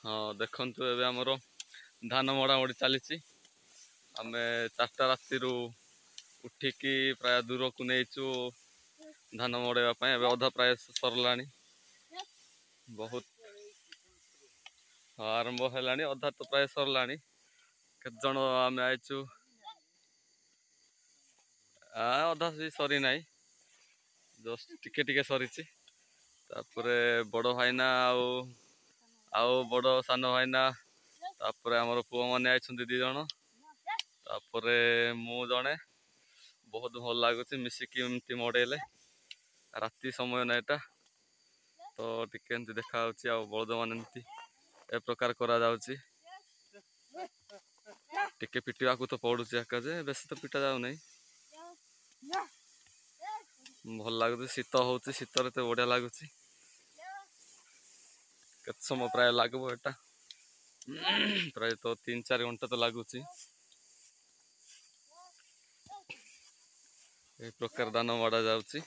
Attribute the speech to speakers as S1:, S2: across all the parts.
S1: हाँ देखंतु एबे हमरो धान मड़ा मड़ी चली आम 4टा राति उठिकी प्राय दूर को नहींचु धान मड़ाइवाई एवं अधा प्राय सरला बहुत आरंभ है अधा तो प्राय सरला केत जन आम आईचु अधा सरी ना जस्ट टिके टिके सरी बड़ भाईना आउ बड़ सान भाईना आमर पुआ मैंने आई 2 जन मु जड़े बहुत भल लगुच मिसिकी एमती मड़ेले राति समय ना यहाँ तो टिके एमती देखा बलद मान ए प्रकार करा जाउची टिके पिटिया को तो पड़ू जे बेसी तो पिटा जाऊ नहीं भल लगुच शीत हो शीतर तो बढ़िया लगुच केत समय प्राय लगब एटा प्राय तो 3-4 घंटा तो लगुच ए प्रकार दान मड़ा जाउची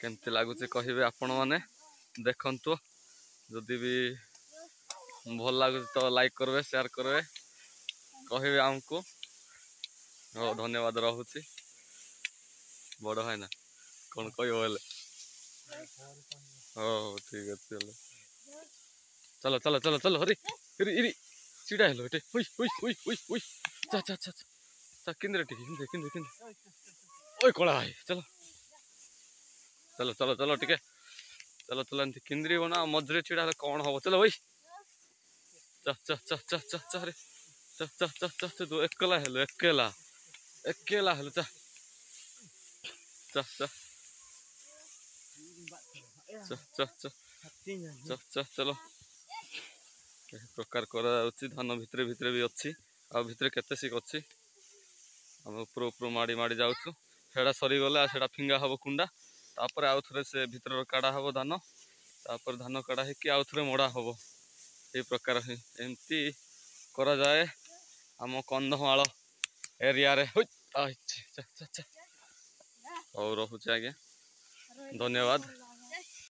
S1: केमती लगुच कहे आपण मैंने देखंतु जदि भी भल लगुच तो लाइक करबे शेयर करबे कहे आमको धन्यवाद रहुची बड़ भाई ना कौन कह हो ठीक अच्छे चलो चलो चलो चलो हरी हरी हरी चिड़ा हेलो एटे हुई हुई हुई हुई हुई चा चा चा चा किंद्रे टिके किंद्रे किंद्रे किंद्रे ओए कोला भाई चलो चलो चलो चलो टिके चलो चलो एंती किंद्री बना मझरे चिड़ा हेले कौन हम चलो भाई चा चा चा चा चा चा रे चा चा चा चा चा तू एकला हेलो एकला एकला हेलो चा चा चा चा चा चा चा चा चलो प्रकार करा धान भितर भितर भी अच्छी आ भितर केते सिक अच्छी आम उपर उपर माड़ी माड़ी जाऊँ सेटा सरीगले सेटा फिंगा हम कुंडा तापर आउ थे से भितर काढ़ा हम धान तापर धान काढ़ा होकि आउ थे मड़ा हम ये प्रकार एमती करा जाए आम कंधमाल एरिया रे हौ रोचे आज्ञा धन्यवाद।